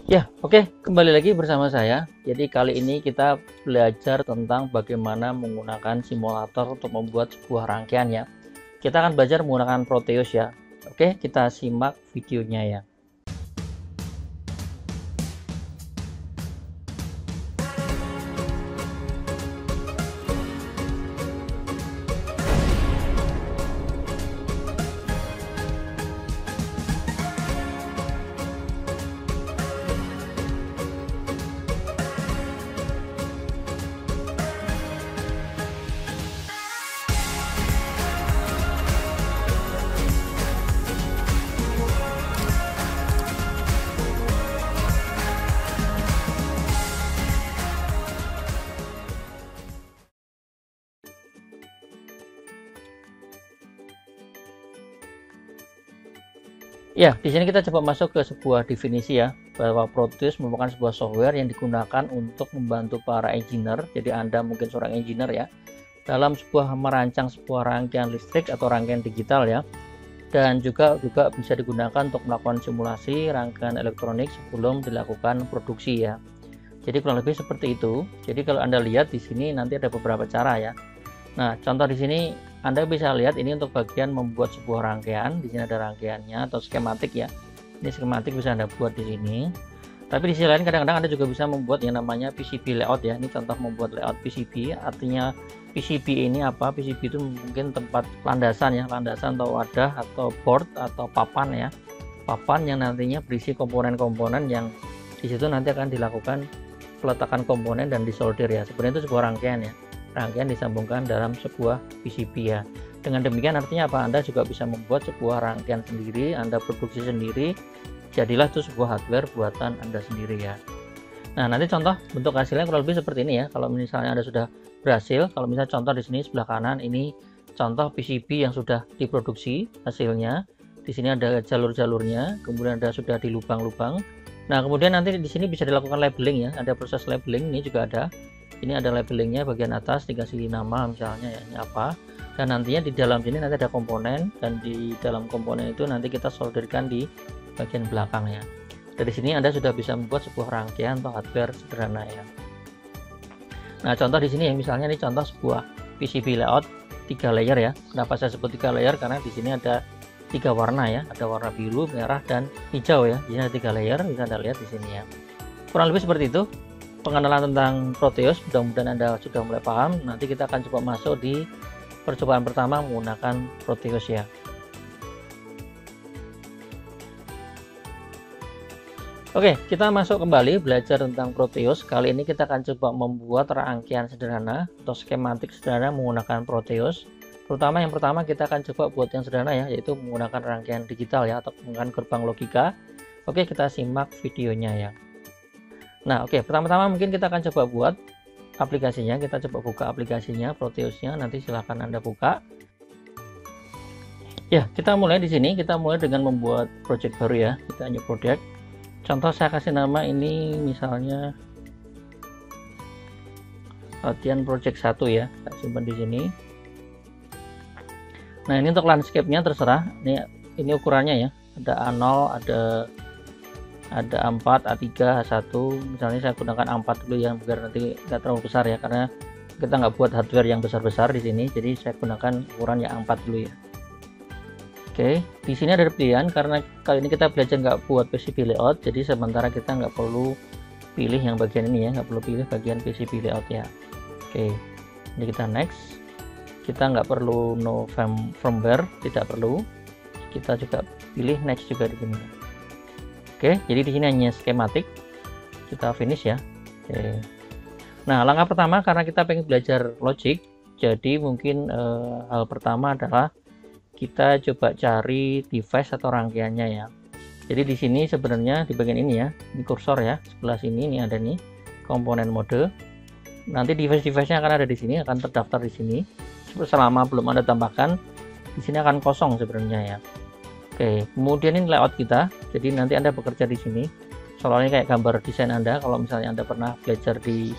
Ya, oke, kembali lagi bersama saya. Jadi kali ini kita belajar tentang bagaimana menggunakan simulator untuk membuat sebuah rangkaian ya. Kita akan belajar menggunakan Proteus ya. Oke, kita simak videonya ya. Ya, di sini kita coba masuk ke sebuah definisi ya, bahwa Proteus merupakan sebuah software yang digunakan untuk membantu para engineer. Jadi Anda mungkin seorang engineer ya, dalam merancang sebuah rangkaian listrik atau rangkaian digital ya. Dan juga bisa digunakan untuk melakukan simulasi rangkaian elektronik sebelum dilakukan produksi ya. Jadi kurang lebih seperti itu. Jadi kalau Anda lihat di sini nanti ada beberapa cara ya. Nah, contoh di sini Anda bisa lihat ini untuk bagian membuat sebuah rangkaian. Di sini ada rangkaiannya atau skematik ya. Ini skematik bisa Anda buat di sini. Tapi di sisi lain kadang-kadang Anda juga bisa membuat yang namanya PCB layout ya. Ini contoh membuat layout PCB. Artinya PCB ini apa? PCB itu mungkin tempat landasan ya, landasan atau wadah atau board atau papan ya. Papan yang nantinya berisi komponen-komponen yang di situ nanti akan dilakukan peletakan komponen dan disolder ya. Sebenarnya itu sebuah rangkaian ya. Rangkaian disambungkan dalam sebuah PCB ya. Dengan demikian artinya apa? Anda juga bisa membuat sebuah rangkaian sendiri, Anda produksi sendiri, jadilah itu sebuah hardware buatan Anda sendiri ya. Nah, nanti contoh bentuk hasilnya kurang lebih seperti ini ya. Kalau misalnya Anda sudah berhasil, kalau misalnya contoh di sini sebelah kanan ini contoh PCB yang sudah diproduksi hasilnya. Di sini ada jalur-jalurnya, kemudian ada sudah di lubang-lubang. Nah, kemudian nanti di sini bisa dilakukan labeling ya. Ada proses labeling, ini juga ada. Ini ada labelingnya bagian atas, dikasih nama misalnya ya, ini apa. Dan nantinya di dalam sini nanti ada komponen, dan di dalam komponen itu nanti kita solderkan di bagian belakangnya. Dari sini Anda sudah bisa membuat sebuah rangkaian atau hardware sederhana ya. Nah, contoh di sini ya, misalnya ini contoh sebuah PCB layout 3 layer ya. Kenapa saya sebut 3 layer? Karena di sini ada 3 warna ya, ada warna biru, merah, dan hijau ya. Di sini ada 3 layer, bisa Anda lihat di sini ya. Kurang lebih seperti itu pengenalan tentang Proteus. Mudah-mudahan Anda sudah mulai paham. Nanti kita akan coba masuk di percobaan pertama menggunakan Proteus ya. Oke, kita masuk kembali belajar tentang Proteus. Kali ini kita akan coba membuat rangkaian sederhana atau skematik sederhana menggunakan Proteus. Terutama yang pertama kita akan coba buat yang sederhana ya, yaitu menggunakan rangkaian digital ya, atau menggunakan gerbang logika. Oke, kita simak videonya ya. Nah, oke, pertama-tama mungkin kita akan coba buat aplikasinya. Kita coba buka aplikasinya, Proteusnya. Nanti silahkan Anda buka. Ya, kita mulai di sini. Kita mulai dengan membuat project baru ya. Kita new project. Contoh saya kasih nama ini misalnya latihan project 1 ya. Kita simpan di sini. Nah, ini untuk landscape-nya terserah. Ini ukurannya ya. Ada A0, ada A4, A3, A1. Misalnya saya gunakan A4 dulu ya, biar nanti nggak terlalu besar ya, karena kita nggak buat hardware yang besar-besar di sini. Jadi saya gunakan ukuran yang A4 dulu ya. Oke, di sini ada pilihan karena kali ini kita belajar nggak buat PCB layout. Jadi sementara kita nggak perlu pilih yang bagian ini ya, nggak perlu pilih bagian PCB layout ya. Oke, ini kita next. Kita nggak perlu no firmware, tidak perlu. Kita juga pilih next juga di sini. Oke, jadi di sini hanya skematik. Kita finish ya. Oke. Nah, langkah pertama karena kita pengen belajar logic, jadi mungkin hal pertama adalah kita coba cari device atau rangkaiannya ya. Jadi di sini sebenarnya di bagian ini ya, ini kursor ya, sebelah sini ini ada nih komponen mode. Nanti device-device-nya akan ada di sini, akan terdaftar di sini. Selama belum Anda tambahkan, di sini akan kosong sebenarnya ya. Oke, kemudian ini layout kita. Jadi nanti Anda bekerja di sini. Soalnya kayak gambar desain Anda. Kalau misalnya Anda pernah belajar di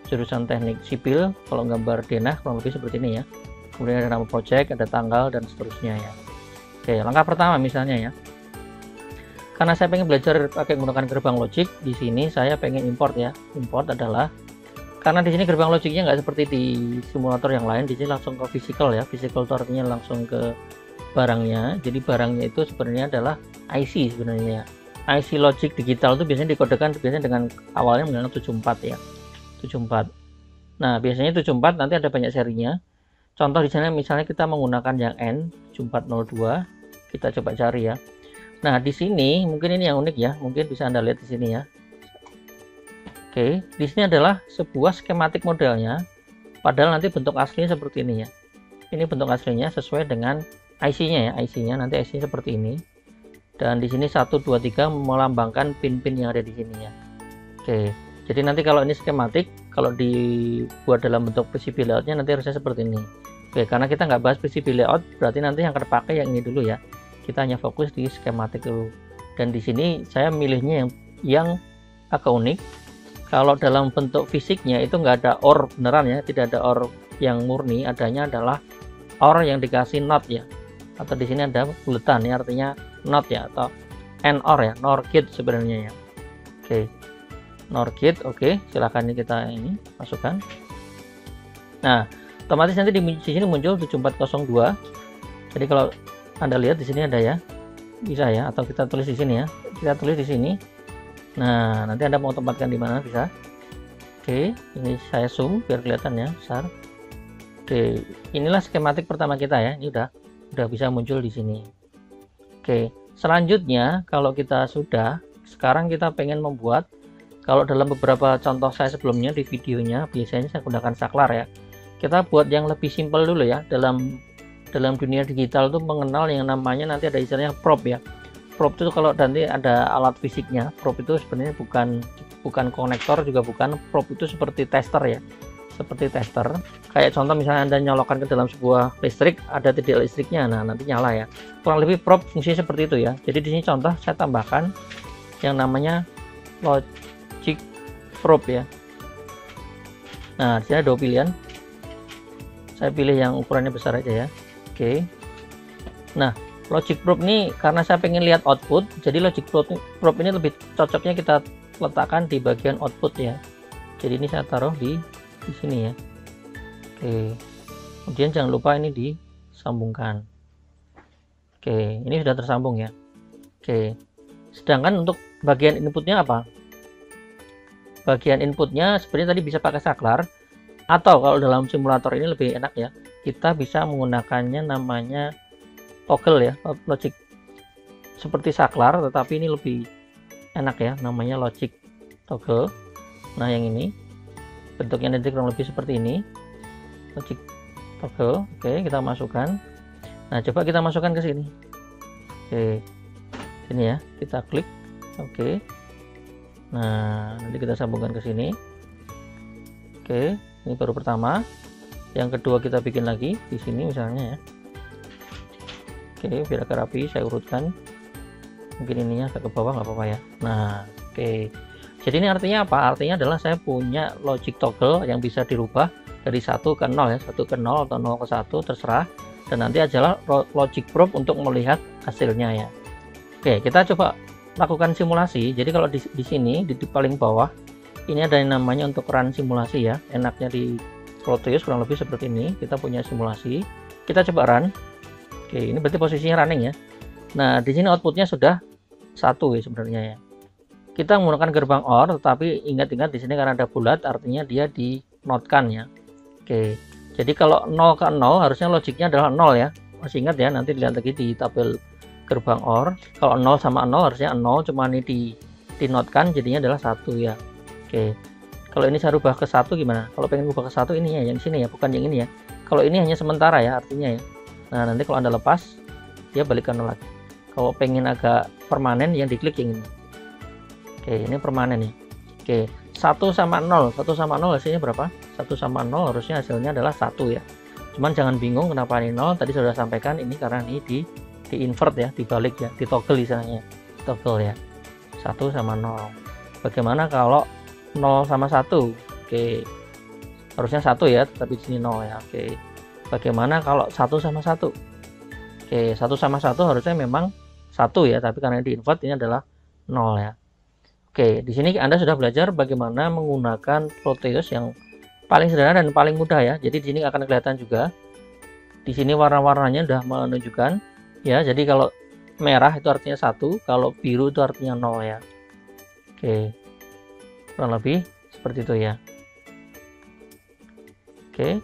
jurusan teknik sipil, kalau gambar denah kurang lebih seperti ini ya. Kemudian ada nama project, ada tanggal dan seterusnya ya. Oke, langkah pertama misalnya ya. karena saya pengen belajar pakai menggunakan gerbang logic, di sini saya pengen import ya. Import adalah karena di sini gerbang logiknya nggak seperti di simulator yang lain, di sini langsung ke physical ya. Physical itu artinya langsung ke barangnya. Jadi barangnya itu sebenarnya adalah IC sebenarnya. IC logic digital itu biasanya dikodekan dengan awalnya menggunakan 74 ya. 74. Nah, biasanya 74 nanti ada banyak serinya. Contoh di sana misalnya kita menggunakan yang N7402, kita coba cari ya. Nah, di sini mungkin ini yang unik ya, mungkin bisa Anda lihat di sini ya. Oke, di sini adalah sebuah skematik modelnya, padahal nanti bentuk aslinya seperti ini ya. Ini bentuk aslinya sesuai dengan IC-nya ya, IC-nya nanti IC seperti ini. Dan di sini 1 2 3 melambangkan pin-pin yang ada di sini ya. Oke, jadi nanti kalau ini skematik, kalau dibuat dalam bentuk PCB layout-nya nanti harusnya seperti ini. Oke, karena kita nggak bahas PCB layout, berarti nanti yang terpakai yang ini dulu ya. Kita hanya fokus di skematik dulu. Dan di sini saya milihnya yang agak unik. Kalau dalam bentuk fisiknya itu nggak ada OR beneran ya, tidak ada OR yang murni, adanya adalah OR yang dikasih NOT ya. Atau di sini ada buletan ya, artinya NOT ya, atau NOR ya, NOR gate sebenarnya ya. Oke, NOR gate, oke, silakan ini kita masukkan. Nah, otomatis nanti di sini muncul 7402. Jadi kalau Anda lihat di sini ada ya, bisa ya, atau kita tulis di sini ya, kita tulis di sini. Nah, nanti Anda mau tempatkan di mana bisa. Oke, ini saya zoom biar kelihatan ya besar. Oke, inilah skematik pertama kita ya, ini udah bisa muncul di sini. Oke, selanjutnya kalau kita sudah, sekarang kita pengen membuat, kalau dalam beberapa contoh saya sebelumnya di videonya biasanya saya gunakan saklar ya. Kita buat yang lebih simpel dulu ya. Dalam dunia digital itu mengenal yang namanya nanti ada istilahnya probe ya. Probe itu kalau nanti ada alat fisiknya. Probe itu sebenarnya bukan konektor juga bukan. Probe itu seperti tester ya. Seperti tester. Kayak contoh misalnya Anda nyolokkan ke dalam sebuah listrik, ada titik listriknya. Nah, nanti nyala ya. Kurang lebih probe fungsinya seperti itu ya. Jadi di sini contoh saya tambahkan yang namanya logic probe ya. Nah, di sini ada 2 pilihan. Saya pilih yang ukurannya besar aja ya. Oke. Nah, logic probe ini karena saya pengen lihat output, jadi logic probe ini lebih cocoknya kita letakkan di bagian output ya. Jadi ini saya taruh di sini ya. Oke. Kemudian jangan lupa ini disambungkan. Oke, ini sudah tersambung ya. Oke. Sedangkan untuk bagian inputnya apa? Bagian inputnya sebenarnya tadi bisa pakai saklar, atau kalau dalam simulator ini lebih enak ya, kita bisa menggunakannya namanya toggle ya, logic seperti saklar, tetapi ini lebih enak ya, namanya logic toggle. Nah, yang ini bentuknya nanti kurang lebih seperti ini, logic toggle. Oke, kita masukkan. Nah, coba kita masukkan ke sini. Oke, sini ya, kita klik. Oke. Nah, nanti kita sambungkan ke sini. Oke, ini baru pertama. Yang kedua kita bikin lagi di sini misalnya ya. Oke, biar agak rapi saya urutkan. Mungkin ininya agak ke bawah nggak apa-apa ya. Nah, oke. Jadi ini artinya apa? Artinya adalah saya punya logic toggle yang bisa dirubah dari 1 ke 0 ya, 1 ke 0 atau 0 ke 1 terserah. Dan nanti adalah logic probe untuk melihat hasilnya ya. Oke, kita coba lakukan simulasi. Jadi kalau di sini di paling bawah ini ada yang namanya untuk run simulasi ya. Enaknya di Proteus kurang lebih seperti ini. Kita punya simulasi. Kita coba run. Oke, ini berarti posisinya running ya. Nah, di sini outputnya sudah 1 ya sebenarnya ya. Kita menggunakan gerbang OR, tetapi ingat-ingat di sini karena ada bulat, artinya dia dinotkan ya. Oke, jadi kalau 0 ke 0 harusnya logiknya adalah 0 ya. Masih ingat ya, nanti dilihat lagi di tabel gerbang OR. Kalau 0 sama 0 harusnya 0, cuma ini dinotkan jadinya adalah 1 ya. Oke, kalau ini saya rubah ke 1 gimana? Kalau pengen rubah ke 1 ini ya, yang sini ya, bukan yang ini ya. Kalau ini hanya sementara ya artinya ya. Nah, nanti kalau Anda lepas, dia balik ke 0 lagi. Kalau pengen agak permanen, yang diklik yang ini. Oke, ini permanen ya. Oke, 1 sama 0. 1 sama 0 hasilnya berapa? 1 sama 0 harusnya hasilnya adalah 1 ya. Cuman jangan bingung kenapa ini 0. Tadi sudah sampaikan ini karena ini di invert ya, dibalik ya, di toggle istilahnya. Toggle ya. 1 sama 0. Bagaimana kalau 0 sama 1? Oke. Harusnya 1 ya, tapi di sini 0 ya. Oke. Bagaimana kalau 1 sama 1? Oke, 1 sama 1 harusnya memang 1 ya, tapi karena di invert ini adalah 0 ya. Oke, di sini Anda sudah belajar bagaimana menggunakan Proteus yang paling sederhana dan paling mudah ya. Jadi di sini akan kelihatan juga. Di sini warna-warnanya sudah menunjukkan ya. Jadi kalau merah itu artinya 1, kalau biru itu artinya 0 ya. Oke. Kurang lebih seperti itu ya. Oke.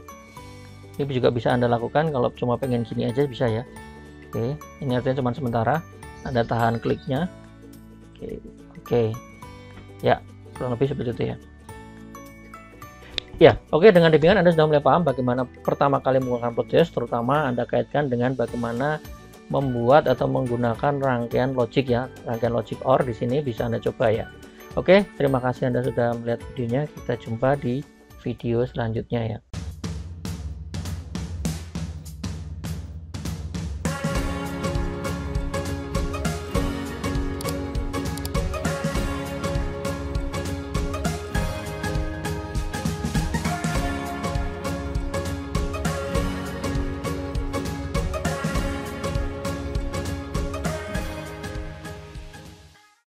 Ini juga bisa Anda lakukan kalau cuma pengen gini aja bisa ya. Oke, ini artinya cuma sementara. Anda tahan kliknya. Oke. Ya, kurang lebih seperti itu ya. Ya, oke, dengan demikian Anda sudah mulai paham bagaimana pertama kali menggunakan Proteus, terutama Anda kaitkan dengan bagaimana membuat atau menggunakan rangkaian logic ya, rangkaian logic OR di sini bisa Anda coba ya. Oke, terima kasih Anda sudah melihat videonya. Kita jumpa di video selanjutnya ya.